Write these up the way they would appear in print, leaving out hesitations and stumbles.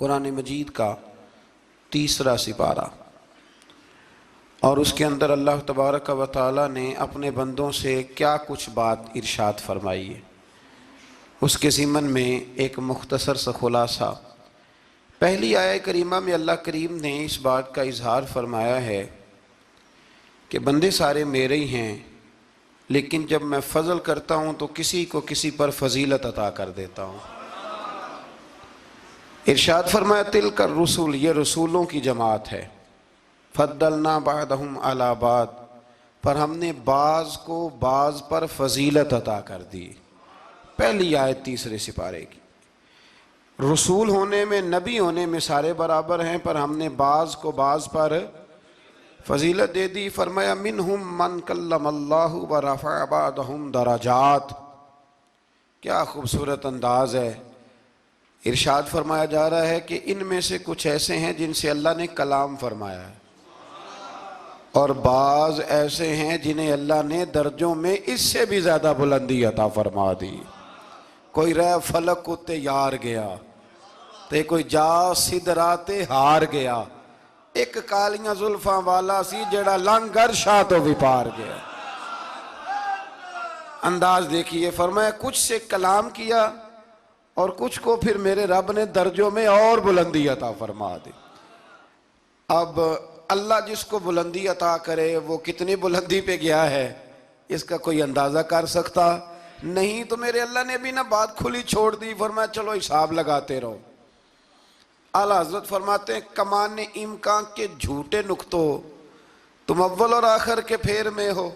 قرآن مجید کا 3 سپارہ، اور اس کے اندر اللہ تبارک و تعالی نے اپنے بندوں سے کیا کچھ بات ارشاد فرمائی ہے، اس کے ضمن میں ایک مختصر سا خلاصہ۔ پہلی آیہ کریمہ میں اللہ کریم نے اس بات کا اظہار فرمایا ہے کہ بندے سارے میرے ہی ہیں، لیکن جب میں فضل کرتا ہوں تو کسی کو کسی پر فضیلت عطا کر دیتا ہوں۔ ارشاد فرمایا تلک الرسل، یہ رسولوں کی جماعت ہے، فضلنا بعضهم علی بعض، پر ہم نے بعض کو بعض پر فضیلت عطا کر دی۔ پہلی آیت 3 سپارے کی، رسول ہونے میں، نبی ہونے میں سارے برابر ہیں، پر ہم نے بعض کو بعض پر فضیلت دے دی۔ فرمایا منہم من کلم اللہ ورفع بعضهم درجات۔ کیا خوبصورت انداز ہے۔ ارشاد فرمایا جا رہا ہے کہ ان میں سے کچھ ایسے ہیں جن سے اللہ نے کلام فرمایا ہے، اور بعض ایسے ہیں جنہیں اللہ نے درجوں میں اس سے بھی زیادہ بلندی عطا فرما دی۔ کوئی رہ فلک کو تیار گیا تے کوئی جا سدرات ہار گیا، ایک کالیاں زلفاں والا سی جڑا لنگر شاہ تو بھی پار گیا۔ انداز دیکھیے، فرمایا کچھ سے کلام کیا اور کچھ کو پھر میرے رب نے درجوں میں اور بلندی عطا فرما دی۔ اب اللہ جس کو بلندی عطا کرے وہ کتنی بلندی پہ گیا ہے اس کا کوئی اندازہ کر سکتا نہیں۔ تو میرے اللہ نے بھی نہ بات کھلی چھوڑ دی، فرمایا چلو حساب لگاتے رہو۔ اعلیٰ حضرت فرماتے ہیں کمان امکان کے جھوٹے نکتوں، تم اول اور آخر کے پھیر میں ہو،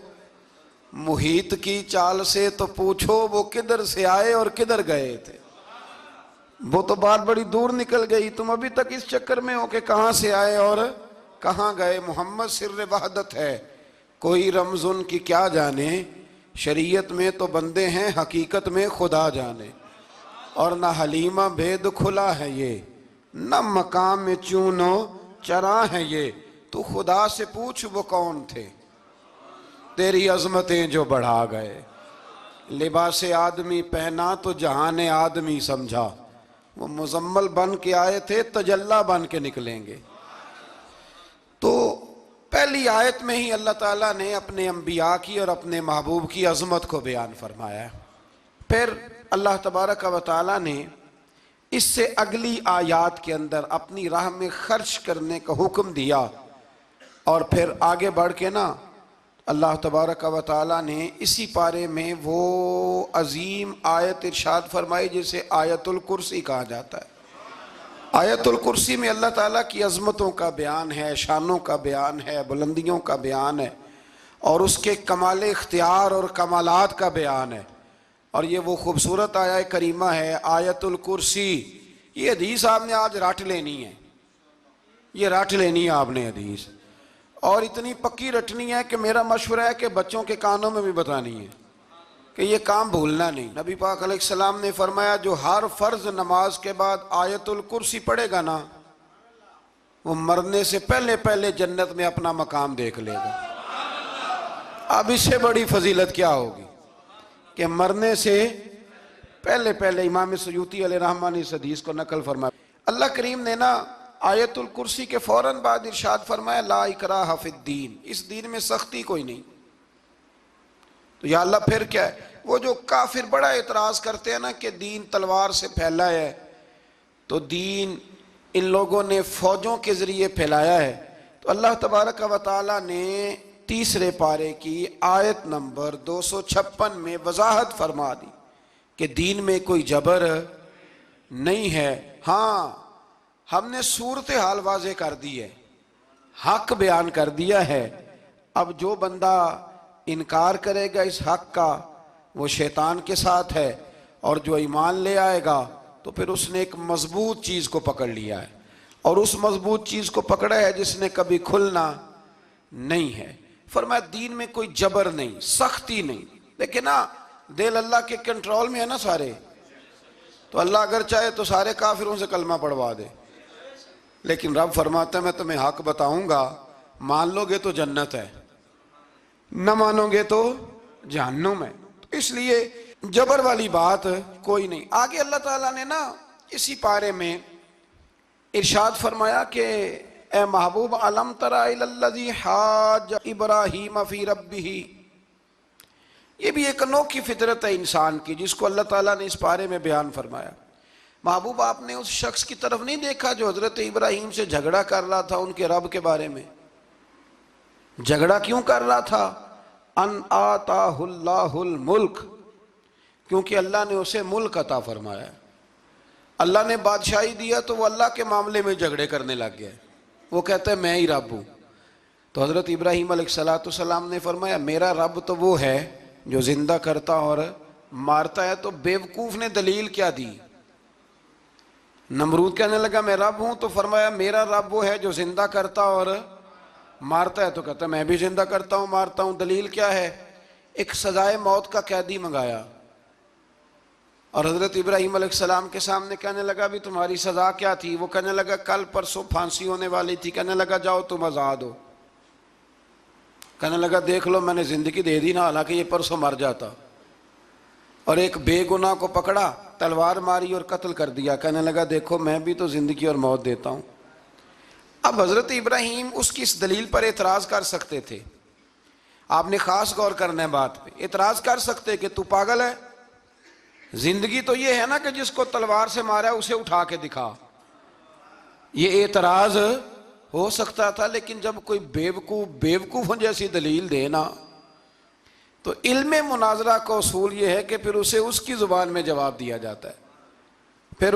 محیط کی چال سے تو پوچھو وہ کدھر سے آئے اور کدھر گئے تھے۔ وہ تو بات بڑی دور نکل گئی، تم ابھی تک اس چکر میں ہو کہ کہاں سے آئے اور کہاں گئے۔ محمد سر وحدت ہے، کوئی رمز ان کی کیا جانے، شریعت میں تو بندے ہیں، حقیقت میں خدا جانے۔ اور نہ حلیمہ بھید کھلا ہے یہ، نہ مقام میں چونو چرا ہے یہ، تو خدا سے پوچھ وہ کون تھے تیری عظمتیں جو بڑھا گئے۔ لباس آدمی پہنا تو جہان آدمی سمجھا، وہ مزمل بن کے آئے تھے تجلی بن کے نکلیں گے۔ تو پہلی آیت میں ہی اللہ تعالیٰ نے اپنے انبیاء کی اور اپنے محبوب کی عظمت کو بیان فرمایا۔ پھر اللہ تبارک و تعالیٰ نے اس سے اگلی آیات کے اندر اپنی راہ میں خرچ کرنے کا حکم دیا، اور پھر آگے بڑھ کے نا اللہ تبارک و تعالیٰ نے اسی پارے میں وہ عظیم آیت ارشاد فرمائی جسے آیت الکرسی کہا جاتا ہے۔ آیت الکرسی میں اللہ تعالیٰ کی عظمتوں کا بیان ہے، شانوں کا بیان ہے، بلندیوں کا بیان ہے، اور اس کے کمال اختیار اور کمالات کا بیان ہے۔ اور یہ وہ خوبصورت آیہ کریمہ ہے آیت الکرسی۔ یہ حدیث آپ نے آج رٹ لینی ہے، یہ رٹ لینی ہے آپ نے حدیث، اور اتنی پکی رٹنی ہے کہ میرا مشورہ ہے کہ بچوں کے کانوں میں بھی بتانی ہے کہ یہ کام بھولنا نہیں۔ نبی پاک علیہ السلام نے فرمایا جو ہر فرض نماز کے بعد آیت الکرسی پڑھے گا نا، وہ مرنے سے پہلے پہلے جنت میں اپنا مقام دیکھ لے گا۔ اب اس سے بڑی فضیلت کیا ہوگی کہ مرنے سے پہلے پہلے۔ امام سیوطی علیہ رحمہ نے اس حدیث کو نقل فرمایا۔ اللہ کریم نے نا آیت الکرسی کے فوراً بعد ارشاد فرمایا لا اکراہ فی الدین، اس دین میں سختی کوئی نہیں۔ تو یا اللہ پھر کیا ہے؟ وہ جو کافر بڑا اعتراض کرتے ہیں نا کہ دین تلوار سے پھیلا ہے، تو دین ان لوگوں نے فوجوں کے ذریعے پھیلایا ہے۔ تو اللہ تبارک و تعالیٰ نے 3 پارے کی آیت نمبر 256 میں وضاحت فرما دی کہ دین میں کوئی جبر نہیں ہے۔ ہاں ہم نے صورتحال واضح کر دی ہے، حق بیان کر دیا ہے۔ اب جو بندہ انکار کرے گا اس حق کا وہ شیطان کے ساتھ ہے، اور جو ایمان لے آئے گا تو پھر اس نے ایک مضبوط چیز کو پکڑ لیا ہے، اور اس مضبوط چیز کو پکڑا ہے جس نے کبھی کھلنا نہیں ہے۔ فرمایا دین میں کوئی جبر نہیں، سختی نہیں، لیکن نا دل اللہ کے کنٹرول میں ہے نا سارے، تو اللہ اگر چاہے تو سارے کافروں سے کلمہ پڑھوا دے، لیکن رب فرماتا ہے میں تمہیں حق بتاؤں گا، مان لو گے تو جنت ہے، نہ مانو گے تو جہنم ہے۔ تو اس لیے جبر والی بات کوئی نہیں۔ آگے اللہ تعالیٰ نے نا اسی پارے میں ارشاد فرمایا کہ اے محبوب علم تر الی الذی حاج ابراہیم فی ربہ، یہ بھی ایک انوکھی فطرت ہے انسان کی جس کو اللہ تعالیٰ نے اس پارے میں بیان فرمایا۔ محبوب آپ نے اس شخص کی طرف نہیں دیکھا جو حضرت ابراہیم سے جھگڑا کر رہا تھا ان کے رب کے بارے میں؟ جھگڑا کیوں کر رہا تھا؟ ان آتاہ اللہ الملک، کیونکہ اللہ نے اسے ملک عطا فرمایا۔ اللہ نے بادشاہی دیا تو وہ اللہ کے معاملے میں جھگڑے کرنے لگ گیا، وہ کہتا ہے میں ہی رب ہوں۔ تو حضرت ابراہیم علیہ السلام نے فرمایا میرا رب تو وہ ہے جو زندہ کرتا اور مارتا ہے۔ تو بیوقوف نے دلیل کیا دی؟ نمرود کہنے لگا میں رب ہوں، تو فرمایا میرا رب وہ ہے جو زندہ کرتا اور مارتا ہے، تو کہتا ہے میں بھی زندہ کرتا ہوں مارتا ہوں۔ دلیل کیا ہے؟ ایک سزائے موت کا قیدی منگایا اور حضرت ابراہیم علیہ السلام کے سامنے کہنے لگا بھی تمہاری سزا کیا تھی؟ وہ کہنے لگا کل پرسوں پھانسی ہونے والی تھی۔ کہنے لگا جاؤ تم آزاد ہو۔ کہنے لگا دیکھ لو میں نے زندگی دے دی نا، حالانکہ یہ پرسوں مر جاتا۔ اور ایک بے گناہ کو پکڑا، تلوار ماری اور قتل کر دیا۔ کہنے لگا دیکھو میں بھی تو زندگی اور موت دیتا ہوں۔ اب حضرت ابراہیم اس کی اس دلیل پر اعتراض کر سکتے تھے، آپ نے خاص غور کرنا ہے بات پہ۔ اعتراض کر سکتے کہ تو پاگل ہے، زندگی تو یہ ہے نا کہ جس کو تلوار سے مارا ہے اسے اٹھا کے دکھا، یہ اعتراض ہو سکتا تھا۔ لیکن جب کوئی بیوقوفوں جیسی دلیل دے نا، تو علم مناظرہ کا اصول یہ ہے کہ پھر اسے اس کی زبان میں جواب دیا جاتا ہے، پھر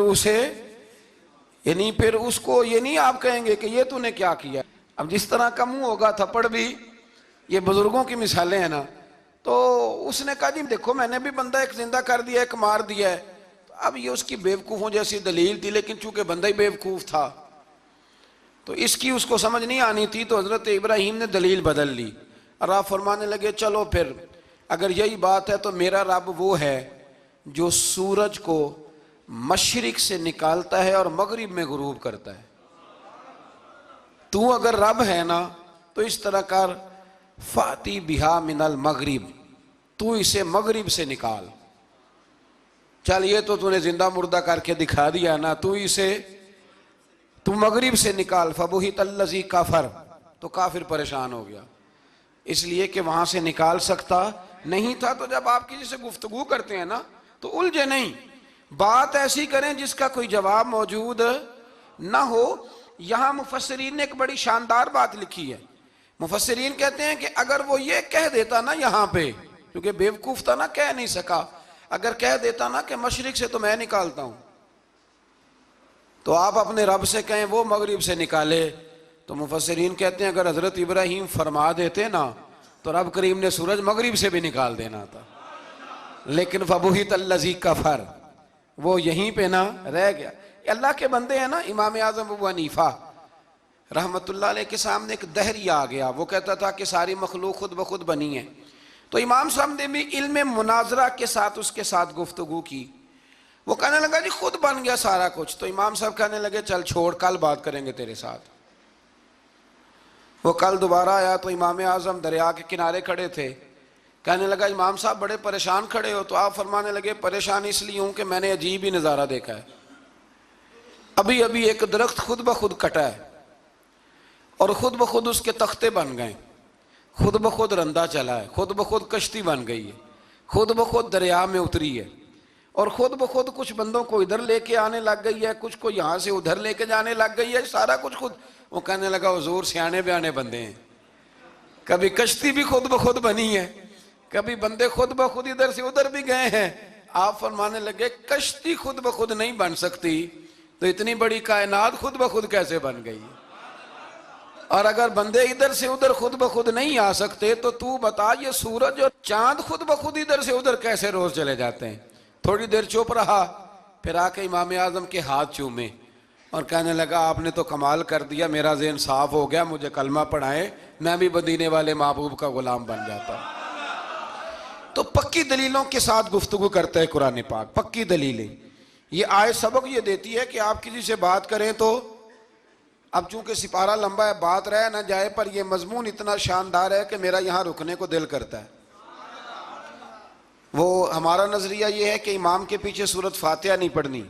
اس کو یہ نہیں آپ کہیں گے کہ یہ تو نے کیا کیا۔ اب جس طرح کا منہ ہوگا تھپڑ بھی، یہ بزرگوں کی مثالیں ہیں نا، تو اس نے کہا جی دیکھو میں نے بھی بندہ ایک زندہ کر دیا ایک مار دیا ہے۔ اب یہ اس کی بیوقوفوں جیسی دلیل تھی، لیکن چونکہ بندہ ہی بیوقوف تھا تو اس کی اس کو سمجھ نہیں آنی تھی، تو حضرت ابراہیم نے دلیل بدل لی اور آپ فرمانے لگے چلو پھر اگر یہی بات ہے تو میرا رب وہ ہے جو سورج کو مشرق سے نکالتا ہے اور مغرب میں غروب کرتا ہے۔ تو اگر رب ہے نا تو اس طرح کر فاتی بہا من المغرب، تو اسے مغرب سے نکال۔ چل یہ تو نے زندہ مردہ کر کے دکھا دیا نا، تو مغرب سے نکال۔ فبہت الذی کفر، تو کافر پریشان ہو گیا اس لیے کہ وہاں سے نکال سکتا نہیں تھا۔ تو جب آپ کسی سے گفتگو کرتے ہیں نا تو الجھے نہیں، بات ایسی کریں جس کا کوئی جواب موجود نہ ہو۔ یہاں مفسرین نے ایک بڑی شاندار بات لکھی ہے۔ مفسرین کہتے ہیں کہ اگر وہ یہ کہہ دیتا نا یہاں پہ، کیونکہ بیوقوف تھا نا کہہ نہیں سکا، اگر کہہ دیتا نا کہ مشرق سے تو میں نکالتا ہوں، تو آپ اپنے رب سے کہیں وہ مغرب سے نکالے، تو مفسرین کہتے ہیں اگر حضرت ابراہیم فرما دیتے نا تو رب کریم نے سورج مغرب سے بھی نکال دینا تھا، لیکن فبہت الذی کفر، وہ یہیں پہ نہ رہ گیا۔ اللہ کے بندے ہیں نا، امام اعظم ابو حنیفہ رحمت اللہ علیہ کے سامنے ایک دہری آ گیا، وہ کہتا تھا کہ ساری مخلوق خود بخود بنی ہے۔ تو امام صاحب نے بھی علم مناظرہ کے ساتھ اس کے ساتھ گفتگو کی، وہ کہنے لگا جی خود بن گیا سارا کچھ۔ تو امام صاحب کہنے لگے چل چھوڑ کل بات کریں گے تیرے ساتھ۔ وہ کل دوبارہ آیا تو امام اعظم دریا کے کنارے کھڑے تھے، کہنے لگا امام صاحب بڑے پریشان کھڑے ہو؟ تو آپ فرمانے لگے پریشان اس لیے ہوں کہ میں نے عجیب ہی نظارہ دیکھا ہے، ابھی ابھی ایک درخت خود بخود کٹا ہے اور خود بخود اس کے تختے بن گئے، خود بخود رندہ چلا ہے، خود بخود کشتی بن گئی ہے، خود بخود دریا میں اتری ہے، اور خود بخود کچھ بندوں کو ادھر لے کے آنے لگ گئی ہے، کچھ کو یہاں سے ادھر لے کے جانے لگ گئی ہے، سارا کچھ خود۔ وہ کہنے لگا حضور سیانے بیانے بندے ہیں، کبھی کشتی بھی خود بخود بنی ہے، کبھی بندے خود بخود ادھر سے ادھر بھی گئے ہیں۔ آپ فرمانے لگے کشتی خود بخود نہیں بن سکتی تو اتنی بڑی کائنات خود بخود کیسے بن گئی؟ اور اگر بندے ادھر سے ادھر خود بخود نہیں آ سکتے تو بتا یہ سورج اور چاند خود بخود ادھر سے ادھر کیسے روز چلے جاتے ہیں؟ تھوڑی دیر چپ رہا، پھر آ کے امام اعظم کے ہاتھ چومے اور کہنے لگا آپ نے تو کمال کر دیا، میرا ذہن صاف ہو گیا، مجھے کلمہ پڑھائیں، میں بھی مدینے والے محبوب کا غلام بن جاتا۔ تو پکی دلیلوں کے ساتھ گفتگو کرتا ہے قرآن پاک، پکی دلیلیں۔ یہ آیت سبق یہ دیتی ہے کہ آپ کسی سے بات کریں تو، اب چونکہ سپارہ لمبا ہے بات رہ نہ جائے، پر یہ مضمون اتنا شاندار ہے کہ میرا یہاں رکنے کو دل کرتا ہے۔ وہ ہمارا نظریہ یہ ہے کہ امام کے پیچھے سورۃ فاتحہ نہیں پڑھنی،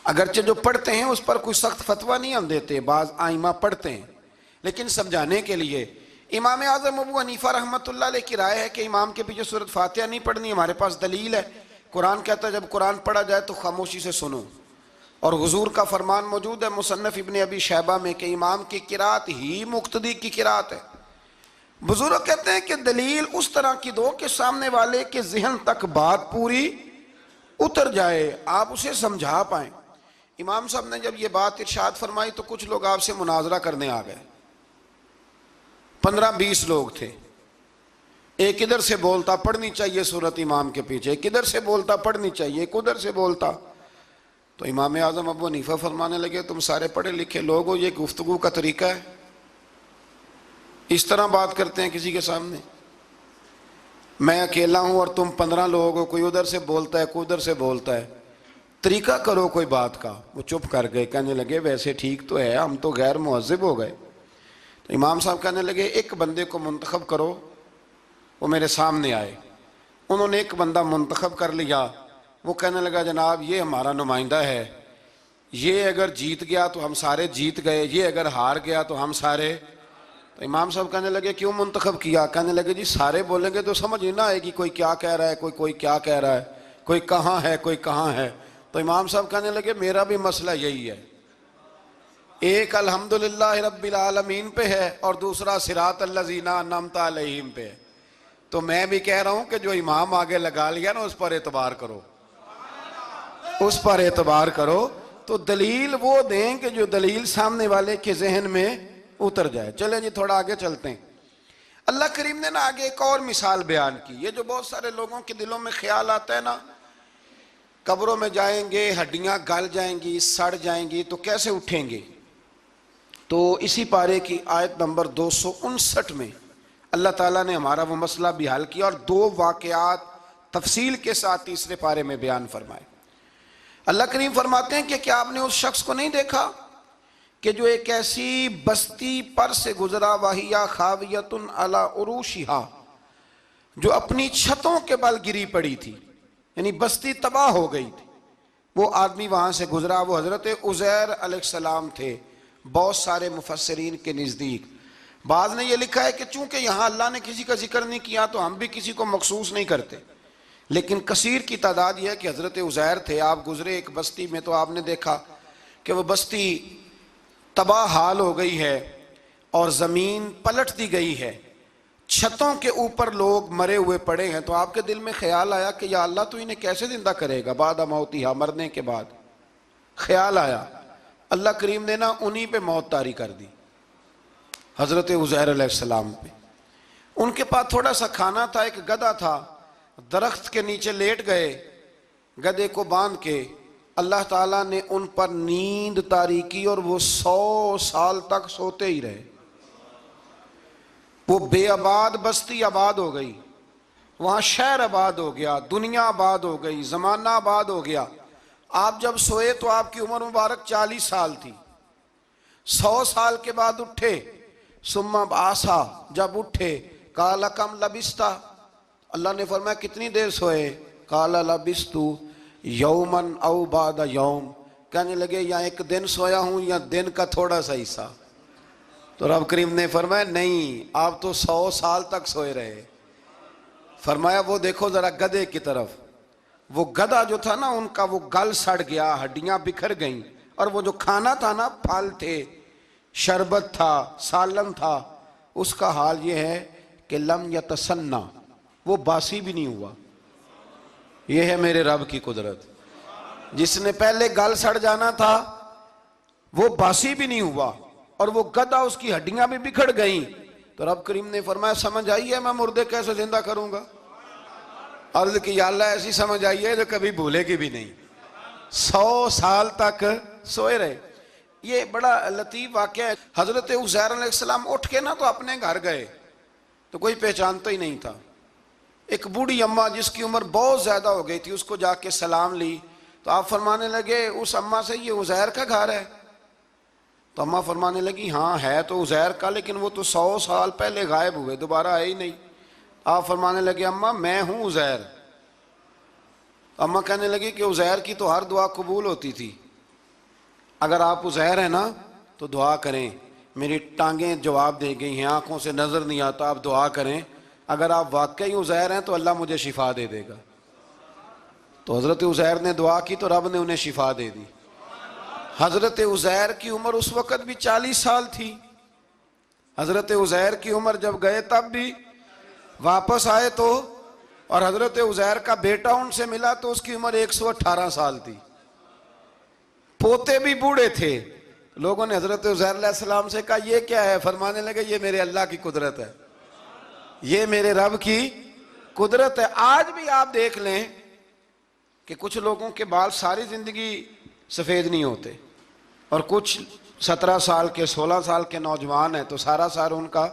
اگرچہ جو پڑھتے ہیں اس پر کوئی سخت فتویٰ نہیں ہم دیتے، بعض آئمہ پڑھتے ہیں، لیکن سمجھانے کے لیے۔ امام اعظم ابو حنیفہ رحمۃ اللہ علیہ کی رائے ہے کہ امام کے پیچھے سورۃ فاتحہ نہیں پڑھنی۔ ہمارے پاس دلیل ہے، قرآن کہتا ہے جب قرآن پڑھا جائے تو خاموشی سے سنو، اور حضور کا فرمان موجود ہے مصنف ابن ابی شیبہ میں کہ امام کی قرات ہی مقتدی کی قرات ہے۔ بزرگ کہتے ہیں کہ دلیل اس طرح کی دو کہ سامنے والے کے ذہن تک بات پوری اتر جائے، آپ اسے سمجھا پائیں۔ امام صاحب نے جب یہ بات ارشاد فرمائی تو کچھ لوگ آپ سے مناظرہ کرنے آ گئے، 15-20 لوگ تھے۔ ایک ادھر سے بولتا پڑھنی چاہیے صورت امام کے پیچھے، ایک ادھر سے بولتا پڑھنی چاہیے، ایک ادھر سے بولتا۔ تو امام اعظم ابو حنیفہ فرمانے لگے تم سارے پڑھے لکھے لوگ ہو، یہ گفتگو کا طریقہ ہے؟ اس طرح بات کرتے ہیں کسی کے سامنے؟ میں اکیلا ہوں اور تم 15 لوگ ہو، کوئی ادھر سے بولتا ہے کوئی ادھر سے بولتا ہے، طریقہ کرو کوئی بات کا۔ وہ چپ کر گئے، کہنے لگے ویسے ٹھیک تو ہے، ہم تو غیر مہذب ہو گئے۔ تو امام صاحب کہنے لگے ایک بندے کو منتخب کرو، وہ میرے سامنے آئے۔ انہوں نے ایک بندہ منتخب کر لیا، وہ کہنے لگا جناب یہ ہمارا نمائندہ ہے، یہ اگر جیت گیا تو ہم سارے جیت گئے، یہ اگر ہار گیا تو ہم سارے۔ تو امام صاحب کہنے لگے کیوں منتخب کیا؟ کہنے لگے جی سارے بولیں گے تو سمجھ نہیں نہ آئے گی کوئی کیا کہہ رہا ہے، کوئی کیا کہہ رہا ہے، کوئی کہاں ہے کوئی کہاں ہے۔ تو امام صاحب کہنے لگے میرا بھی مسئلہ یہی ہے، ایک الحمدللہ رب العالمین پہ ہے اور دوسرا صراط الذین انعمت علیہم پہ ہے۔ تو میں بھی کہہ رہا ہوں کہ جو امام آگے لگا لیا نا اس پر اعتبار کرو، اس پر اعتبار کرو۔ تو دلیل وہ دیں کہ جو دلیل سامنے والے کے ذہن میں اتر جائے۔ چلیں جی تھوڑا آگے چلتے ہیں۔ اللہ کریم نے نا آگے ایک اور مثال بیان کی۔ یہ جو بہت سارے لوگوں کے دلوں میں خیال آتا ہے نا قبروں میں جائیں گے ہڈیاں گل جائیں گی سڑ جائیں گی تو کیسے اٹھیں گے، تو اسی پارے کی آیت نمبر 259 میں اللہ تعالیٰ نے ہمارا وہ مسئلہ بھی حل کیا اور 2 واقعات تفصیل کے ساتھ تیسرے پارے میں بیان فرمائے۔ اللہ کریم فرماتے ہیں کہ کیا آپ نے اس شخص کو نہیں دیکھا کہ جو ایک ایسی بستی پر سے گزرا وَهِيَ خَاوِيَةٌ عَلَىٰ عُرُوشِهَا، جو اپنی چھتوں کے بل گری پڑی تھی، یعنی بستی تباہ ہو گئی تھی۔ وہ آدمی وہاں سے گزرا، وہ حضرت عزیر علیہ السلام تھے۔ بہت سارے مفسرین کے نزدیک بعض نے یہ لکھا ہے کہ چونکہ یہاں اللہ نے کسی کا ذکر نہیں کیا تو ہم بھی کسی کو مخصوص نہیں کرتے، لیکن کثیر کی تعداد یہ ہے کہ حضرت عزیر تھے۔ آپ گزرے ایک بستی میں تو آپ نے دیکھا کہ وہ بستی تباہ حال ہو گئی ہے اور زمین پلٹ دی گئی ہے، چھتوں کے اوپر لوگ مرے ہوئے پڑے ہیں۔ تو آپ کے دل میں خیال آیا کہ یا اللہ تو انہیں کیسے زندہ کرے گا بعد موتہا، مرنے کے بعد۔ خیال آیا، اللہ کریم نے نا انہی پہ موت طاری کر دی، حضرت عزیر علیہ السلام پہ۔ ان کے پاس تھوڑا سا کھانا تھا، ایک گدھا تھا، درخت کے نیچے لیٹ گئے گدھے کو باندھ کے۔ اللہ تعالیٰ نے ان پر نیند طاری کی اور وہ 100 سال تک سوتے ہی رہے۔ وہ بے آباد بستی آباد ہو گئی، وہاں شہر آباد ہو گیا، دنیا آباد ہو گئی، زمانہ آباد ہو گیا۔ آپ جب سوئے تو آپ کی عمر مبارک 40 سال تھی، 100 سال کے بعد اٹھے، ثم بعثا، جب اٹھے قال کم لبثت، اللہ نے فرمایا کتنی دیر سوئے؟ قال لبثت یوما او بعد یوم، کہنے لگے یا ایک دن سویا ہوں یا دن کا تھوڑا سا حصہ۔ تو رب کریم نے فرمایا نہیں، آپ تو 100 سال تک سوئے رہے۔ فرمایا وہ دیکھو ذرا گدھے کی طرف، وہ گدھا جو تھا نا ان کا وہ گل سڑ گیا، ہڈیاں بکھر گئیں، اور وہ جو کھانا تھا نا پھل تھے، شربت تھا، سالن تھا، اس کا حال یہ ہے کہ لم یتسنہ، وہ باسی بھی نہیں ہوا۔ یہ ہے میرے رب کی قدرت، جس نے پہلے گل سڑ جانا تھا وہ باسی بھی نہیں ہوا، اور وہ گدھا اس کی ہڈیاں بھی بکھر گئیں۔ تو رب کریم نے فرمایا سمجھ آئی ہے میں مردے کیسے زندہ کروں گا؟ عرض کی یا اللہ ایسی سمجھ آئی ہے جو کبھی بھولے گی بھی نہیں۔ 100 سال تک سوئے رہے۔ یہ بڑا لطیف واقعہ ہے۔ حضرت عزیر علیہ السلام اٹھ کے نا تو اپنے گھر گئے تو کوئی پہچانتا ہی نہیں تھا۔ ایک بوڑھی اماں جس کی عمر بہت زیادہ ہو گئی تھی اس کو جا کے سلام لی تو آپ فرمانے لگے اس اماں سے یہ عزیر کا گھر ہے؟ تو اماں فرمانے لگی ہاں ہے تو عزیر کا، لیکن وہ تو 100 سال پہلے غائب ہوئے، دوبارہ آئے ہی نہیں۔ آپ فرمانے لگے اماں میں ہوں عزیر۔ اماں کہنے لگی کہ عزیر کی تو ہر دعا قبول ہوتی تھی، اگر آپ عزیر ہیں نا تو دعا کریں، میری ٹانگیں جواب دے گئی ہیں، آنکھوں سے نظر نہیں آتا، آپ دعا کریں، اگر آپ واقعی عزیر ہیں تو اللہ مجھے شفا دے دے گا۔ تو حضرت عزیر نے دعا کی تو رب نے انہیں شفا دے دی۔ حضرت عزیر کی عمر اس وقت بھی 40 سال تھی۔ حضرت عزیر کی عمر جب گئے تب بھی، واپس آئے تو، اور حضرت عزیر کا بیٹا ان سے ملا تو اس کی عمر 118 سال تھی، پوتے بھی بوڑھے تھے۔ لوگوں نے حضرت عزیر علیہ السلام سے کہا یہ کیا ہے؟ فرمانے لگے یہ میرے اللہ کی قدرت ہے، یہ میرے رب کی قدرت ہے۔ آج بھی آپ دیکھ لیں کہ کچھ لوگوں کے بال ساری زندگی سفید نہیں ہوتے، اور کچھ 17 سال کے 16 سال کے نوجوان ہیں تو سارا سال ان کا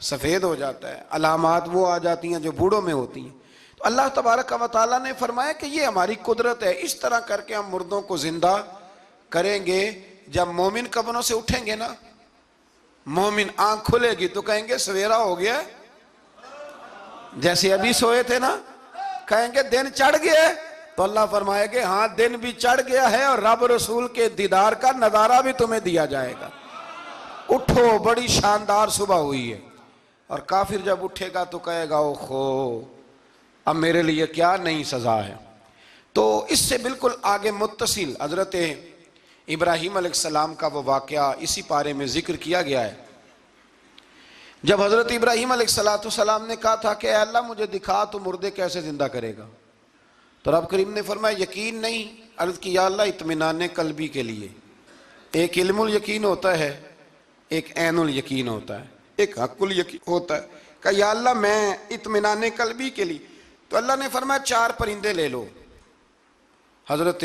سفید ہو جاتا ہے، علامات وہ آ جاتی ہیں جو بوڑھوں میں ہوتی ہیں۔ تو اللہ تبارک و تعالیٰ نے فرمایا کہ یہ ہماری قدرت ہے، اس طرح کر کے ہم مردوں کو زندہ کریں گے۔ جب مومن قبروں سے اٹھیں گے نا، مومن آنکھ کھلے گی تو کہیں گے سویرا ہو گیا، جیسے ابھی سوئے تھے نا، کہیں گے دن چڑھ گیا، تو اللہ فرمائے گے ہاں دن بھی چڑھ گیا ہے اور رب رسول کے دیدار کا نظارہ بھی تمہیں دیا جائے گا، اٹھو بڑی شاندار صبح ہوئی ہے۔ اور کافر جب اٹھے گا تو کہے گا اوہو اب میرے لیے کیا نئی سزا ہے۔ تو اس سے بالکل آگے متصل حضرت ابراہیم علیہ السلام کا وہ واقعہ اسی پارے میں ذکر کیا گیا ہے۔ جب حضرت ابراہیم علیہ السلام نے کہا تھا کہ اے اللہ مجھے دکھا تو مردے کیسے زندہ کرے گا، تو رب کریم نے فرمایا یقین نہیں، عرض کی یا اللہ اطمینان قلبی کے لیے۔ ایک علم الیقین ہوتا ہے، ایک عین الیقین ہوتا ہے، ایک حق الیقین ہوتا ہے۔ کہ یا اللہ میں اطمینان قلبی کے لیے، تو اللہ نے فرمایا 4 پرندے لے لو۔ حضرت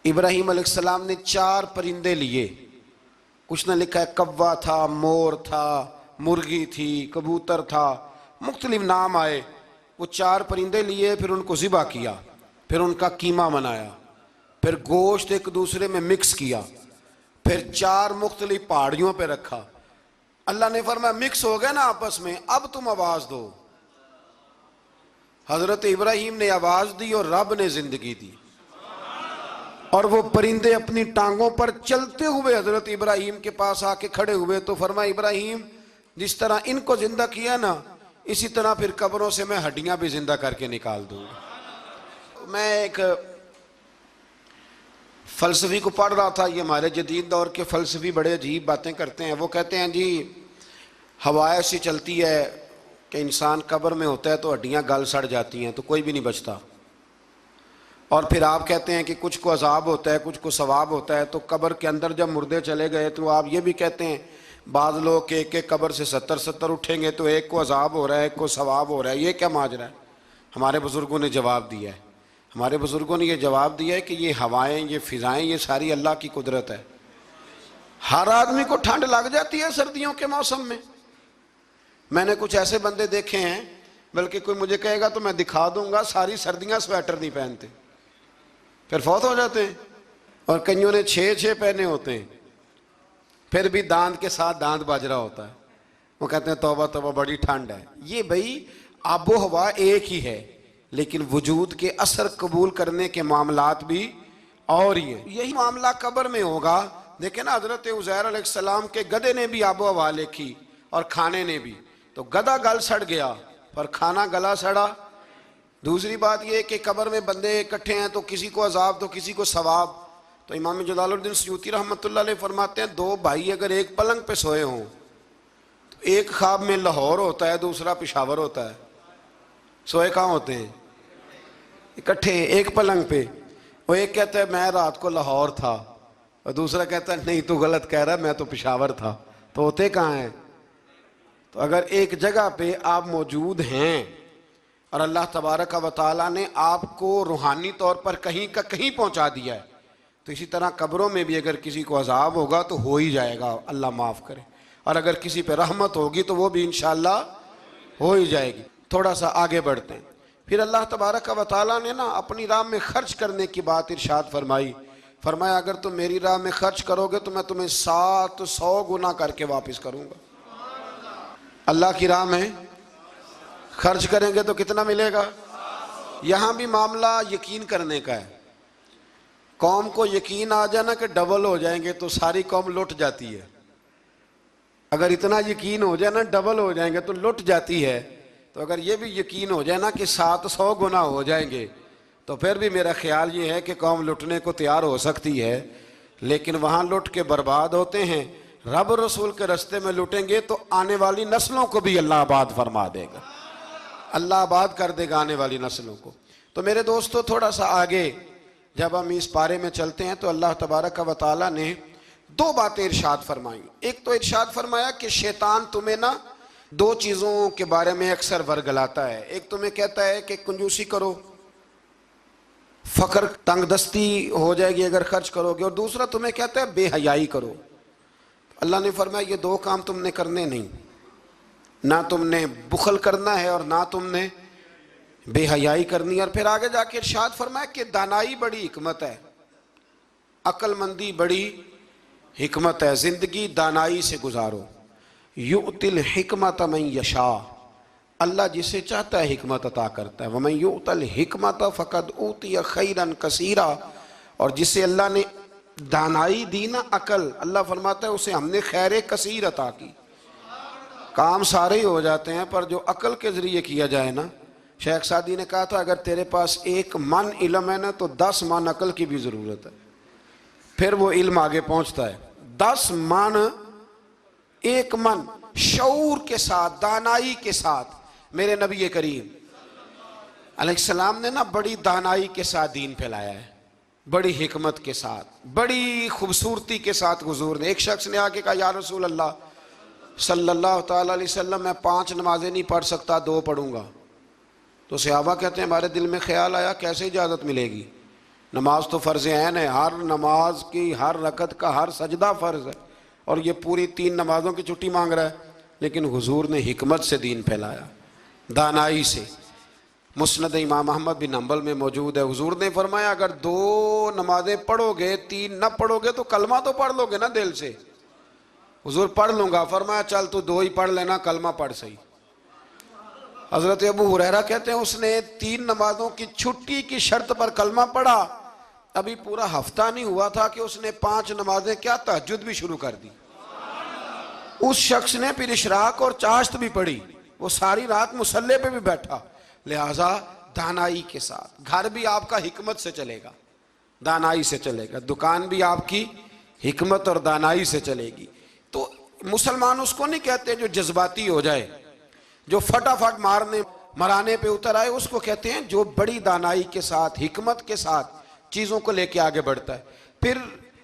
ابراہیم علیہ السلام نے 4 پرندے لیے، کچھ نے لکھا ہے کوا تھا، مور تھا، مرغی تھی، کبوتر تھا، مختلف نام آئے۔ وہ 4 پرندے لیے، پھر ان کو ذبح کیا، پھر ان کا قیمہ بنایا، پھر گوشت ایک دوسرے میں مکس کیا، پھر 4 مختلف پہاڑیوں پہ رکھا۔ اللہ نے فرمایا مکس ہو گئے نا آپس میں، اب تم آواز دو۔ حضرت ابراہیم نے آواز دی اور رب نے زندگی دی، اور وہ پرندے اپنی ٹانگوں پر چلتے ہوئے حضرت ابراہیم کے پاس آ کے کھڑے ہوئے۔ تو فرمایا ابراہیم جس طرح ان کو زندہ کیا نا، اسی طرح پھر قبروں سے میں ہڈیاں بھی زندہ کر کے نکال دوں گا۔ میں ایک فلسفی کو پڑھ رہا تھا، یہ ہمارے جدید دور کے فلسفی بڑے عجیب باتیں کرتے ہیں۔ وہ کہتے ہیں جی ہوا ایسی چلتی ہے کہ انسان قبر میں ہوتا ہے تو ہڈیاں گل سڑ جاتی ہیں تو کوئی بھی نہیں بچتا، اور پھر آپ کہتے ہیں کہ کچھ کو عذاب ہوتا ہے کچھ کو ثواب ہوتا ہے۔ تو قبر کے اندر جب مردے چلے گئے تو آپ یہ بھی کہتے ہیں بعض لوگ کہ ایک قبر سے 70 اٹھیں گے تو ایک کو عذاب ہو رہا ہے ایک کو ثواب ہو رہا ہے، یہ کیا ماجرا ہے؟ ہمارے بزرگوں نے جواب دیا ہے، ہمارے بزرگوں نے یہ جواب دیا ہے کہ یہ ہوائیں، یہ فضائیں، یہ ساری اللہ کی قدرت ہے۔ ہر آدمی کو ٹھنڈ لگ جاتی ہے سردیوں کے موسم میں۔ میں نے کچھ ایسے بندے دیکھے ہیں، بلکہ کوئی مجھے کہے گا تو میں دکھا دوں گا، ساری سردیاں سویٹر نہیں پہنتے، پھر فوت ہو جاتے ہیں۔ اور کئیوں نے 6 پہنے ہوتے ہیں، پھر بھی دانت کے ساتھ دانت بج رہا ہوتا ہے، وہ کہتے ہیں توبہ توبہ بڑی ٹھنڈ ہے۔ یہ بھائی آب و ہوا ایک ہی ہے، لیکن وجود کے اثر قبول کرنے کے معاملات بھی اور ہی ہیں۔ یہی معاملہ قبر میں ہوگا۔ دیکھیں نا حضرت عزیر علیہ السلام کے گدھے نے بھی آب و ہوا لکھی اور کھانے نے بھی، تو گدھا گل سڑ گیا پر کھانا گلا سڑا۔ دوسری بات یہ کہ قبر میں بندے اکٹھے ہیں تو کسی کو عذاب تو کسی کو ثواب۔ تو امام جلال الدین سیوطی رحمۃ اللہ علیہ فرماتے ہیں 2 بھائی اگر ایک پلنگ پہ سوئے ہوں تو ایک خواب میں لاہور ہوتا ہے دوسرا پشاور ہوتا ہے، سوئے کہاں ہوتے ہیں؟ اکٹھے ایک پلنگ پہ۔ وہ ایک کہتا ہے میں رات کو لاہور تھا، اور دوسرا کہتا ہے نہیں تو غلط کہہ رہا ہے میں تو پشاور تھا، تو ہوتے کہاں ہیں؟ تو اگر ایک جگہ پہ آپ موجود ہیں اور اللہ تبارک و تعالیٰ نے آپ کو روحانی طور پر کہیں کا کہیں پہنچا دیا ہے، تو اسی طرح قبروں میں بھی اگر کسی کو عذاب ہوگا تو ہو ہی جائے گا، اللہ معاف کرے، اور اگر کسی پہ رحمت ہوگی تو وہ بھی انشاءاللہ ہو ہی جائے گی۔ تھوڑا سا آگے بڑھتے ہیں۔ پھر اللہ تبارک و تعالیٰ نے نا اپنی راہ میں خرچ کرنے کی بات ارشاد فرمائی۔ فرمایا اگر تم میری راہ میں خرچ کرو گے تو میں تمہیں 700 گنا کر کے واپس کروں گا۔ اللہ کی راہ میں خرچ کریں گے تو کتنا ملے گا؟ یہاں بھی معاملہ یقین کرنے کا ہے۔ قوم کو یقین آ جانا کہ ڈبل ہو جائیں گے تو ساری قوم لٹ جاتی ہے. اگر اتنا یقین ہو جائے نا ڈبل ہو جائیں گے تو لٹ جاتی ہے. تو اگر یہ بھی یقین ہو جائے نا کہ 700 گنا ہو جائیں گے تو پھر بھی میرا خیال یہ ہے کہ قوم لٹنے کو تیار ہو سکتی ہے. لیکن وہاں لٹ کے برباد ہوتے ہیں. رب رسول کے رستے میں لٹیں گے تو آنے والی نسلوں کو بھی اللہ آباد فرما دے گا, اللہ آباد کر دے گا آنے والی نسلوں کو. تو میرے دوستو تھوڑا سا آگے جب ہم اس پارے میں چلتے ہیں تو اللہ تبارک و تعالیٰ نے 2 باتیں ارشاد فرمائیں. ایک تو ارشاد فرمایا کہ شیطان تمہیں نا 2 چیزوں کے بارے میں اکثر ورگلاتا ہے. ایک تمہیں کہتا ہے کہ کنجوسی کرو, فقر تنگ دستی ہو جائے گی اگر خرچ کرو گے, اور دوسرا تمہیں کہتا ہے بے حیائی کرو. اللہ نے فرمایا یہ 2 کام تم نے کرنے نہیں, نہ تم نے بخل کرنا ہے اور نہ تم نے بے حیائی کرنی ہے. اور پھر آگے جا کے ارشاد فرمایا کہ دانائی بڑی حکمت ہے, عقل مندی بڑی حکمت ہے, زندگی دانائی سے گزارو. یؤتی الحکمت من یشاء, اللہ جسے چاہتا ہے حکمت عطا کرتا ہے. ومن یؤت الحکمت فقد اوتی خیرا کثیرا, اور جسے اللہ نے دانائی دی نا عقل, اللہ فرماتا ہے اسے ہم نے خیر کثیر عطا کی. کام سارے ہی ہو جاتے ہیں پر جو عقل کے ذریعے کیا جائے نا, شیخ سعدی نے کہا تھا اگر تیرے پاس 1 من علم ہے نا تو 10 من عقل کی بھی ضرورت ہے, پھر وہ علم آگے پہنچتا ہے. 10 من 1 من شعور کے ساتھ دانائی کے ساتھ میرے نبی کریم علیہ السلام نے نا بڑی دانائی کے ساتھ دین پھیلایا ہے, بڑی حکمت کے ساتھ, بڑی خوبصورتی کے ساتھ. حضور نے, ایک شخص نے آگے کہا یا رسول اللہ صلی اللہ تعالیٰ علیہ وسلم میں 5 نمازیں نہیں پڑھ سکتا, 2 پڑھوں گا. تو صحابہ کہتے ہیں ہمارے دل میں خیال آیا کیسے اجازت ملے گی, نماز تو فرض عین ہے, ہر نماز کی ہر رکعت کا ہر سجدہ فرض ہے, اور یہ پوری 3 نمازوں کی چھٹی مانگ رہا ہے. لیکن حضور نے حکمت سے دین پھیلایا, دانائی سے. مسند امام احمد بن حنبل میں موجود ہے, حضور نے فرمایا اگر 2 نمازیں پڑھو گے 3 نہ پڑھو گے تو کلمہ تو پڑھ لو گے نا دل سے. حضور پڑھ لوں گا, فرمایا چل تو 2 ہی پڑھ لینا, کلمہ پڑھ صحیح. حضرت ابو ہریرہ کہتے ہیں اس نے 3 نمازوں کی چھٹی کی شرط پر کلمہ پڑھا, ابھی پورا ہفتہ نہیں ہوا تھا کہ اس نے 5 نمازیں کیا تہجد بھی شروع کر دی. اس شخص نے پھر اشراق اور چاشت بھی پڑھی, وہ ساری رات مصلی پہ بھی بیٹھا. لہٰذا دانائی کے ساتھ, گھر بھی آپ کا حکمت سے چلے گا, دانائی سے چلے گا, دکان بھی آپ کی حکمت اور دانائی سے چلے گی. تو مسلمان اس کو نہیں کہتے جو جذباتی ہو جائے, جو فٹافٹ مرانے پہ اتر آئے, اس کو کہتے ہیں جو بڑی دانائی کے ساتھ حکمت کے ساتھ چیزوں کو لے کے آگے بڑھتا ہے. پھر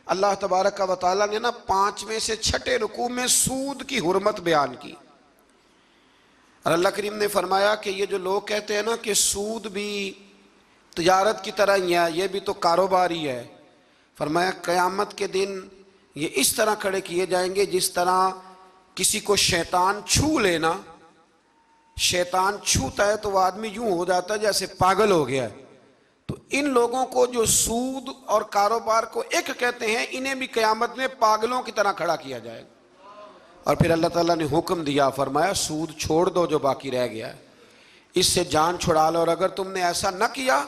اللہ تبارک و تعالیٰ نے نا 5ویں سے 6ٹھے رکوع میں سود کی حرمت بیان کی, اور اللہ کریم نے فرمایا کہ یہ جو لوگ کہتے ہیں نا کہ سود بھی تجارت کی طرح ہی ہے, یہ بھی تو کاروبار ہی ہے, فرمایا قیامت کے دن یہ اس طرح کھڑے کیے جائیں گے جس طرح کسی کو شیطان چھو لینا, شیطان چھوتا ہے تو وہ آدمی یوں ہو جاتا ہے جیسے پاگل ہو گیا ہے. تو ان لوگوں کو جو سود اور کاروبار کو ایک کہتے ہیں, انہیں بھی قیامت میں پاگلوں کی طرح کھڑا کیا جائے گا. اور پھر اللہ تعالیٰ نے حکم دیا, فرمایا سود چھوڑ دو جو باقی رہ گیا ہے, اس سے جان چھڑا لو, اور اگر تم نے ایسا نہ کیا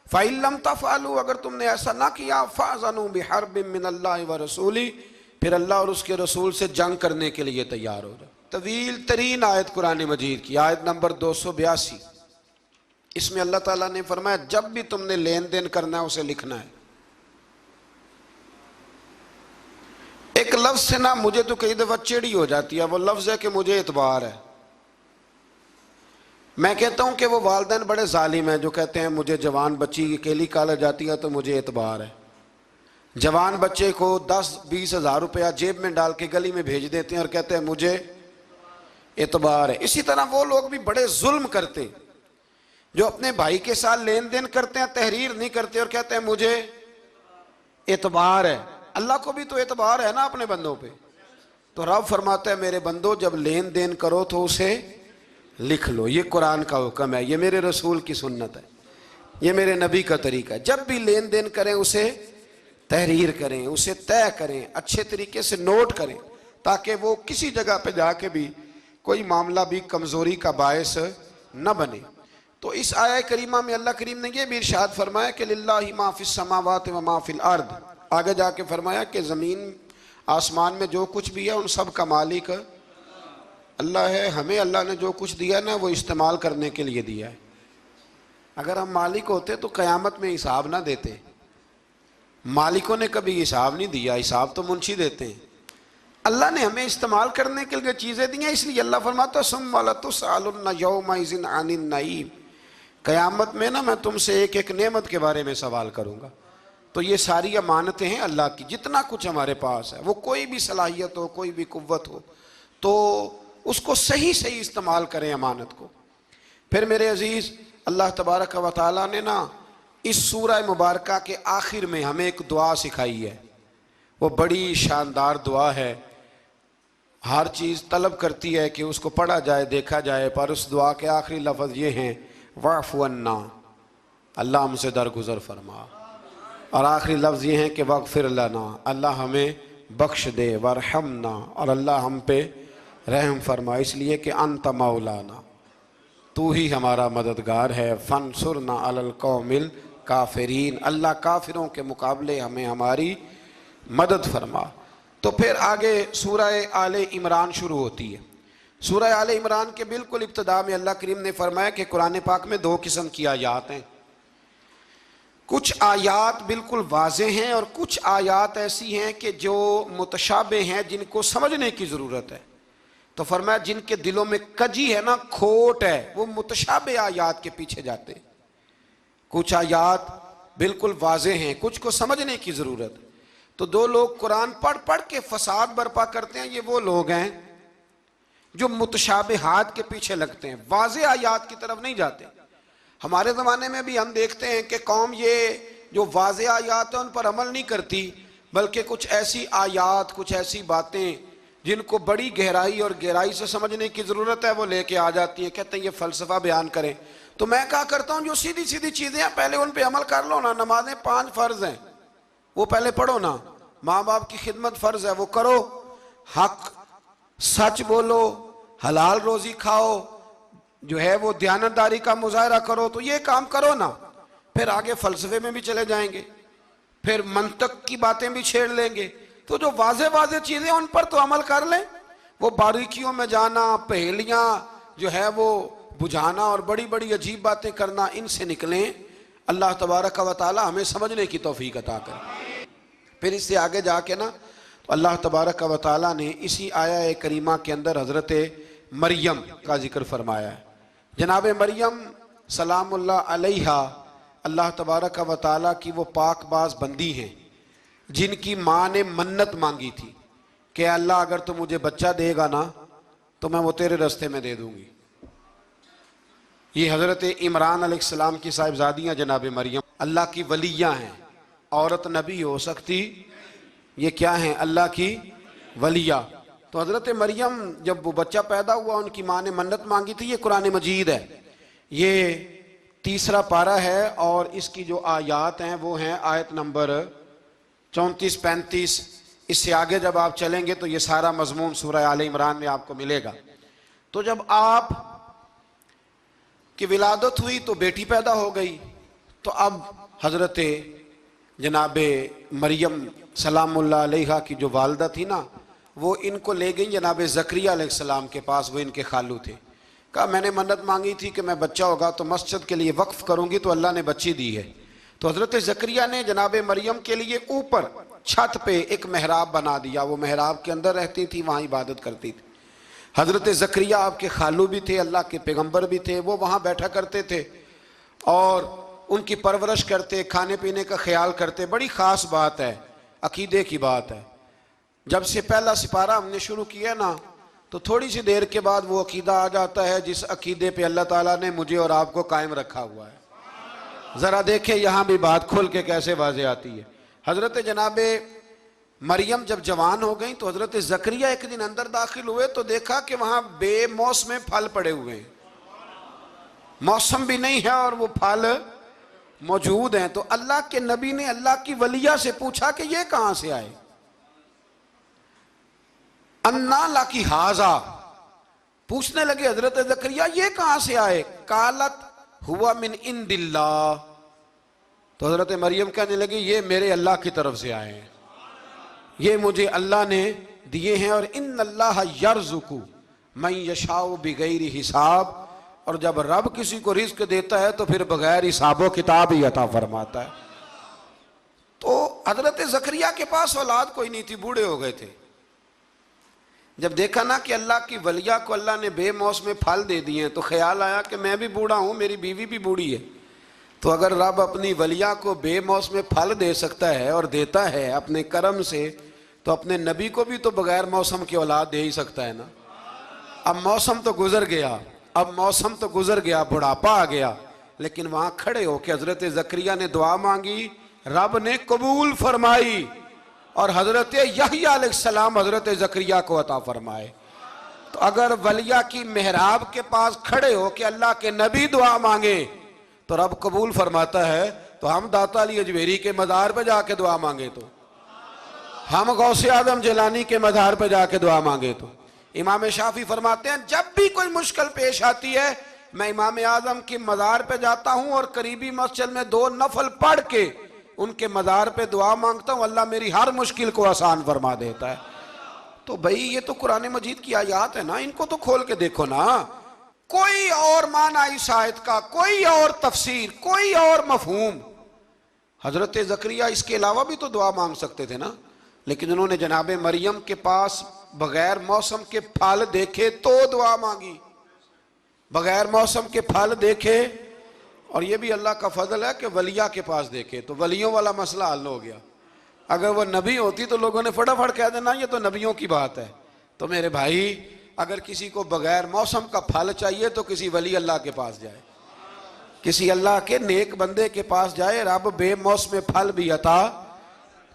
فَإِن لَمْ تَفْعَلُوا, اگر تم نے ایسا نہ کیا فَأْذَنُوا بِحَرْبٍ مِّنَ اللَّهِ وَرَسُولِهِ, پھر اللہ اور اس کے رسول سے جنگ کرنے کے لیے تیار ہو جاؤ. طویل ترین آیت قرآن مجید کی, آیت نمبر 282, اس میں اللہ تعالیٰ نے فرمایا جب بھی تم نے لین دین کرنا ہے اسے لکھنا ہے. ایک لفظ سے نا مجھے تو کئی دفعہ چڑی ہو جاتی ہے, وہ لفظ ہے کہ مجھے اعتبار ہے. میں کہتا ہوں کہ وہ والدین بڑے ظالم ہیں جو کہتے ہیں مجھے جوان بچی اکیلی کالج جاتی ہے تو مجھے اعتبار ہے. جوان بچے کو 10-20 ہزار روپیہ جیب میں ڈال کے گلی میں بھیج دیتے ہیں اور کہتے ہیں مجھے اعتبار ہے. اسی طرح وہ لوگ بھی بڑے ظلم کرتے جو اپنے بھائی کے ساتھ لین دین کرتے ہیں, تحریر نہیں کرتے اور کہتے ہیں مجھے اعتبار ہے. اللہ کو بھی تو اعتبار ہے نا اپنے بندوں پہ. تو رب فرماتا ہے میرے بندو جب لین دین کرو تو اسے لکھ لو, یہ قرآن کا حکم ہے, یہ میرے رسول کی سنت ہے, یہ میرے نبی کا طریقہ ہے. جب بھی لین دین کریں اسے تحریر کریں, اسے طے کریں, اچھے طریقے سے نوٹ کریں, تاکہ وہ کسی جگہ پہ جا کے بھی کوئی معاملہ بھی کمزوری کا باعث نہ بنے. تو اس آیہ کریمہ میں اللہ کریم نے یہ بھی ارشاد فرمایا کہ للہ ما فی السماوات و ما فی الارض، آگے جا کے فرمایا کہ زمین آسمان میں جو کچھ بھی ہے ان سب کا مالک اللہ ہے. ہمیں اللہ نے جو کچھ دیا نا وہ استعمال کرنے کے لیے دیا ہے. اگر ہم مالک ہوتے تو قیامت میں حساب نہ دیتے. مالکوں نے کبھی حساب نہیں دیا، حساب تو منشی دیتے ہیں. اللہ نے ہمیں استعمال کرنے کے لیے چیزیں دی ہیں، اس لیے اللہ فرماتا ہے ثم لتسألن یومئذ عن النعیم، قیامت میں نا میں تم سے ایک ایک نعمت کے بارے میں سوال کروں گا. تو یہ ساری امانتیں ہیں اللہ کی. جتنا کچھ ہمارے پاس ہے، وہ کوئی بھی صلاحیت ہو، کوئی بھی قوت ہو، تو اس کو صحیح صحیح استعمال کریں امانت کو. پھر میرے عزیز، اللہ تبارک و تعالیٰ نے نا اس سورہ مبارکہ کے آخر میں ہمیں ایک دعا سکھائی ہے. وہ بڑی شاندار دعا ہے. ہر چیز طلب کرتی ہے کہ اس کو پڑھا جائے، دیکھا جائے، پر اس دعا کے آخری لفظ یہ ہیں واعف عنا، اللہ ہم سے درگزر فرما. اور آخری لفظ یہ ہیں کہ واغفر لنا، اللہ ہمیں بخش دے، وارحمنا، اور اللہ ہم پہ رحم فرما، اس لیے کہ انت مولانا، تو ہی ہمارا مددگار ہے. فانصرنا علی القوم الکافرین، اللہ کافروں کے مقابلے ہمیں ہماری مدد فرما. تو پھر آگے سورہ آل عمران شروع ہوتی ہے. سورہ آل عمران کے بالکل ابتدا میں اللہ کریم نے فرمایا کہ قرآن پاک میں دو قسم کی آیات ہیں. کچھ آیات بالکل واضح ہیں اور کچھ آیات ایسی ہیں کہ جو متشابہ ہیں، جن کو سمجھنے کی ضرورت ہے. تو فرمایا جن کے دلوں میں کجی ہے نا، کھوٹ ہے، وہ متشابہ آیات کے پیچھے جاتے. کچھ آیات بالکل واضح ہیں، کچھ کو سمجھنے کی ضرورت. تو دو لوگ قرآن پڑھ پڑھ کے فساد برپا کرتے ہیں، یہ وہ لوگ ہیں جو متشابہات کے پیچھے لگتے ہیں، واضح آیات کی طرف نہیں جاتے. ہمارے زمانے میں بھی ہم دیکھتے ہیں کہ قوم یہ جو واضح آیات ہیں ان پر عمل نہیں کرتی، بلکہ کچھ ایسی آیات، کچھ ایسی باتیں جن کو بڑی گہرائی اور گہرائی سے سمجھنے کی ضرورت ہے وہ لے کے آ جاتی ہیں. کہتے ہیں یہ فلسفہ بیان کریں. تو میں کہا کرتا ہوں جو سیدھی سیدھی چیزیں ہیں پہلے ان پہ عمل کر لو نا. نمازیں 5 فرض ہیں، وہ پہلے پڑھو نا. ماں باپ کی خدمت فرض ہے، وہ کرو. حق سچ بولو، حلال روزی کھاؤ، جو ہے وہ دیانتداری کا مظاہرہ کرو. تو یہ کام کرو نا. پھر آگے فلسفے میں بھی چلے جائیں گے، پھر منطق کی باتیں بھی چھیڑ لیں گے. تو جو واضح واضح چیزیں ان پر تو عمل کر لیں. وہ باریکیوں میں جانا، پہیلیاں جو ہے وہ بجھانا اور بڑی بڑی عجیب باتیں کرنا، ان سے نکلیں. اللہ تبارک و تعالی ہمیں سمجھنے کی توفیق عطا کرے. پھر اس سے آگے جا کے نا اللہ تبارک و تعالی نے اسی آیہ کریمہ کے اندر حضرت مریم کا ذکر فرمایا ہے. جناب مریم سلام اللہ علیہا اللہ تبارک و تعالی کی وہ پاک باز بندی ہیں جن کی ماں نے منت مانگی تھی کہ اللہ اگر تو مجھے بچہ دے گا نا تو میں وہ تیرے رستے میں دے دوں گی. یہ حضرت عمران علیہ السلام کی صاحبزادیاں جناب مریم اللہ کی ولیاں ہیں. عورت نبی ہو سکتی، یہ کیا ہیں؟ اللہ کی ولیہ. تو حضرت مریم جب وہ بچہ پیدا ہوا ان کی ماں نے منت مانگی تھی. یہ قرآن مجید ہے، یہ 3 پارہ ہے اور اس کی جو آیات ہیں وہ ہیں آیت نمبر 34-35. اس سے آگے جب آپ چلیں گے تو یہ سارا مضمون سورہ آل عمران میں آپ کو ملے گا. تو جب آپ کی ولادت ہوئی تو بیٹی پیدا ہو گئی. تو اب حضرت جناب مریم سلام اللہ علیہا کی جو والدہ تھی نا، وہ ان کو لے گئی جناب زکریا علیہ السلام کے پاس. وہ ان کے خالو تھے. کہا میں نے منت مانگی تھی کہ میں بچہ ہوگا تو مسجد کے لیے وقف کروں گی، تو اللہ نے بچی دی ہے. تو حضرت زکریا نے جناب مریم کے لیے اوپر چھت پہ ایک محراب بنا دیا. وہ محراب کے اندر رہتی تھی، وہاں عبادت کرتی تھی. حضرت زکریا آپ کے خالو بھی تھے، اللہ کے پیغمبر بھی تھے. وہ وہاں بیٹھا کرتے تھے اور ان کی پرورش کرتے، کھانے پینے کا خیال کرتے. بڑی خاص بات ہے، عقیدے کی بات ہے. جب سے پہلا سپارہ ہم نے شروع کیا نا تو تھوڑی سی دیر کے بعد وہ عقیدہ آ جاتا ہے جس عقیدے پہ اللہ تعالیٰ نے مجھے اور آپ کو قائم رکھا ہوا ہے. ذرا دیکھیں یہاں بھی بات کھل کے کیسے واضح آتی ہے. حضرت جناب مریم جب جوان ہو گئیں تو حضرت زکریا ایک دن اندر داخل ہوئے تو دیکھا کہ وہاں بے موسم پھل پڑے ہوئے ہیں. موسم بھی نہیں ہے اور وہ پھل موجود ہیں. تو اللہ کے نبی نے اللہ کی ولیہ سے پوچھا کہ یہ کہاں سے آئے؟ انا لکی ھذا، پوچھنے لگے حضرت زکریا یہ کہاں سے آئے؟ قالت ہوا من عند اللہ، تو حضرت مریم کہنے لگی یہ میرے اللہ کی طرف سے آئے ہیں، یہ مجھے اللہ نے دیے ہیں، اور ان اللہ یرزق من یشاء بغیر حساب، اور جب رب کسی کو رزق دیتا ہے تو پھر بغیر حساب و کتاب ہی عطا فرماتا ہے۔ تو حضرت زکریا کے پاس اولاد کوئی نہیں تھی، بوڑھے ہو گئے تھے۔ جب دیکھا نا کہ اللہ کی ولیہ کو اللہ نے بے موسم پھل دے دیے ہیں، تو خیال آیا کہ میں بھی بوڑھا ہوں، میری بیوی بھی بوڑھی ہے، تو اگر رب اپنی ولیہ کو بے موسم پھل دے سکتا ہے اور دیتا ہے اپنے کرم سے، تو اپنے نبی کو بھی تو بغیر موسم کی اولاد دے ہی سکتا ہے نا۔ اب موسم تو گزر گیا، بڑھاپا آ گیا، لیکن وہاں کھڑے ہو کے حضرت زکریا نے دعا مانگی، رب نے قبول فرمائی، اور حضرت یحییٰ علیہ السلام حضرت زکریا کو عطا فرمائے۔ تو اگر ولیہ کی محراب کے پاس کھڑے ہو کہ اللہ کے نبی دعا مانگے تو رب قبول فرماتا ہے، تو ہم داتا علی اجمیری کے مزار پہ جا کے دعا مانگے تو، ہم غوث اعظم جیلانی کے مزار پہ جا کے دعا مانگے تو۔ امام شافعی فرماتے ہیں جب بھی کوئی مشکل پیش آتی ہے میں امام اعظم کی مزار پہ جاتا ہوں اور قریبی مسجد میں 2 نفل پڑھ کے ان کے مزار پہ دعا مانگتا ہوں، اللہ میری ہر مشکل کو آسان فرما دیتا ہے۔ تو بھئی یہ تو قرآن مجید کی آیات ہے نا، ان کو تو کھول کے دیکھو نا، کوئی اور معنی اس آیت کا، کوئی اور تفسیر، کوئی اور مفہوم۔ حضرت زکریا اس کے علاوہ بھی تو دعا مانگ سکتے تھے نا، لیکن انہوں نے جناب مریم کے پاس بغیر موسم کے پھل دیکھے تو دعا مانگی، بغیر موسم کے پھل دیکھے، اور یہ بھی اللہ کا فضل ہے کہ ولیہ کے پاس دیکھے تو ولیوں والا مسئلہ حل ہو گیا۔ اگر وہ نبی ہوتی تو لوگوں نے فٹافٹ کہہ دینا یہ تو نبیوں کی بات ہے۔ تو میرے بھائی اگر کسی کو بغیر موسم کا پھل چاہیے تو کسی ولی اللہ کے پاس جائے، کسی اللہ کے نیک بندے کے پاس جائے، رب بے موسم پھل بھی عطا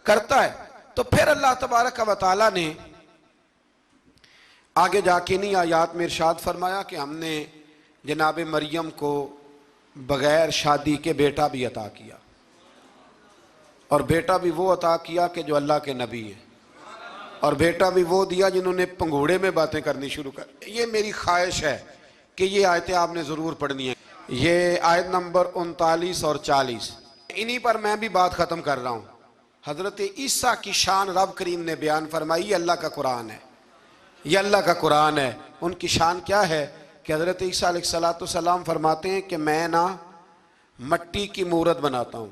کرتا ہے۔ تو پھر اللہ تبارک و تعالیٰ نے آگے جا کے نہیں آیات میں ارشاد فرمایا کہ ہم نے جناب مریم کو بغیر شادی کے بیٹا بھی عطا کیا، اور بیٹا بھی وہ عطا کیا کہ جو اللہ کے نبی ہیں، اور بیٹا بھی وہ دیا جنہوں نے پنگوڑے میں باتیں کرنی شروع کر۔ یہ میری خواہش ہے کہ یہ آیتیں آپ نے ضرور پڑھنی ہیں، یہ آیت نمبر 39 اور 40، انہی پر میں بھی بات ختم کر رہا ہوں۔ حضرت عیسیٰ کی شان رب کریم نے بیان فرمائی، یہ اللہ کا قرآن ہے، یہ اللہ کا قرآن ہے۔ ان کی شان کیا ہے کہ حضرت عیسیٰ علیہ السلام فرماتے ہیں کہ میں نا مٹی کی مورت بناتا ہوں،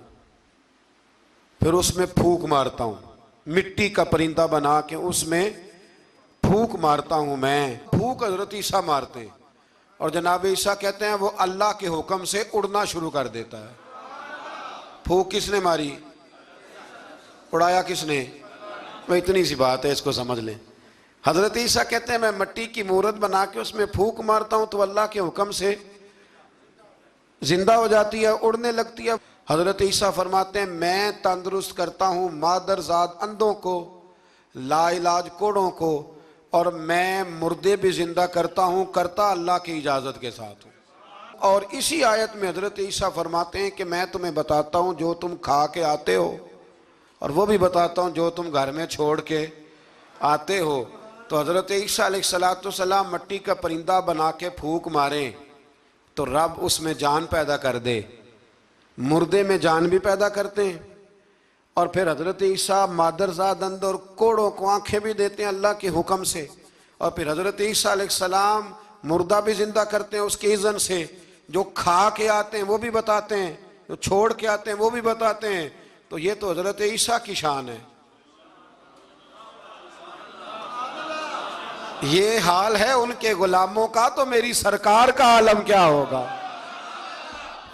پھر اس میں پھونک مارتا ہوں، مٹی کا پرندہ بنا کے اس میں پھونک مارتا ہوں، میں پھونک حضرت عیسیٰ مارتے ہیں، اور جناب عیسیٰ کہتے ہیں وہ اللہ کے حکم سے اڑنا شروع کر دیتا ہے۔ پھونک کس نے ماری؟ اڑایا کس نے؟ وہ اتنی سی بات ہے، اس کو سمجھ لیں۔ حضرت عیسیٰ کہتے ہیں میں مٹی کی مورت بنا کے اس میں پھونک مارتا ہوں تو اللہ کے حکم سے زندہ ہو جاتی ہے، اڑنے لگتی ہے۔ حضرت عیسیٰ فرماتے ہیں میں تندرست کرتا ہوں مادرزاد اندھوں کو، لا علاج کوڑوں کو، اور میں مردے بھی زندہ کرتا ہوں، کرتا اللہ کی اجازت کے ساتھ ہوں۔ اور اسی آیت میں حضرت عیسیٰ فرماتے ہیں کہ میں تمہیں بتاتا ہوں جو تم کھا کے آتے ہو، اور وہ بھی بتاتا ہوں جو تم گھر میں چھوڑ کے آتے ہو۔ تو حضرت عیسیٰ علیہ السلام مٹی کا پرندہ بنا کے پھونک ماریں تو رب اس میں جان پیدا کر دے، مردے میں جان بھی پیدا کرتے ہیں، اور پھر حضرت عیسیٰ مادرزاد اندھ اور کوڑوں کو آنکھیں بھی دیتے ہیں اللہ کے حکم سے، اور پھر حضرت عیسیٰ علیہ السلام مردہ بھی زندہ کرتے ہیں اس کے اذن سے، جو کھا کے آتے ہیں وہ بھی بتاتے ہیں، جو چھوڑ کے آتے ہیں وہ بھی بتاتے ہیں۔ تو یہ تو حضرت عیسیٰ کی شان ہے۔ یہ حال ہے ان کے غلاموں کا، تو میری سرکار کا عالم کیا ہوگا،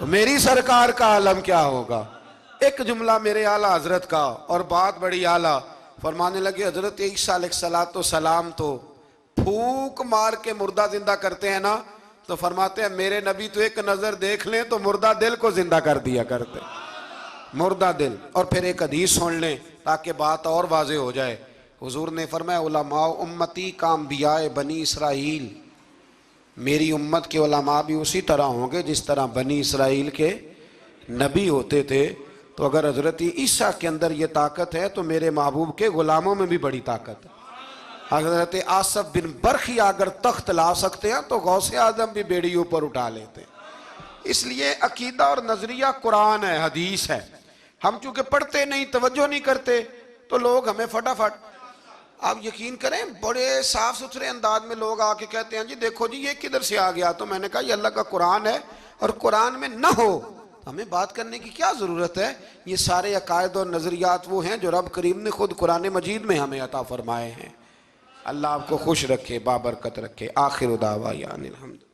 میری سرکار کا عالم کیا ہوگا۔ ایک جملہ میرے اعلیٰ حضرت کا، اور بات بڑی اعلیٰ، فرمانے لگے حضرت عیسیٰ علیہ السلام تو پھونک مار کے مردہ زندہ کرتے ہیں نا، تو فرماتے ہیں میرے نبی تو ایک نظر دیکھ لیں تو مردہ دل کو زندہ کر دیا کرتے، مردہ دل۔ اور پھر ایک حدیث سن لیں تاکہ بات اور واضح ہو جائے۔ حضور نے فرمایا علماء امتی کا انبیاء بنی اسرائیل، میری امت کے علماء بھی اسی طرح ہوں گے جس طرح بنی اسرائیل کے نبی ہوتے تھے۔ تو اگر حضرت عیسیٰ کے اندر یہ طاقت ہے تو میرے محبوب کے غلاموں میں بھی بڑی طاقت ہے۔ حضرت آصف بن برخی اگر تخت لا سکتے ہیں تو غوث اعظم بھی بیڑی اوپر اٹھا لیتے ہیں۔ اس لیے عقیدہ اور نظریہ قرآن ہے، حدیث ہے. ہم چونکہ پڑھتے نہیں، توجہ نہیں کرتے، تو لوگ ہمیں فٹافٹ، آپ یقین کریں بڑے صاف ستھرے انداز میں لوگ آ کے کہتے ہیں جی دیکھو جی یہ کدھر سے آ گیا. تو میں نے کہا یہ اللہ کا قرآن ہے، اور قرآن میں نہ ہو ہمیں بات کرنے کی کیا ضرورت ہے. یہ سارے عقائد اور نظریات وہ ہیں جو رب کریم نے خود قرآن مجید میں ہمیں عطا فرمائے ہیں. اللہ آپ کو خوش رکھے، بابرکت رکھے. آخر دعوانا الحمد.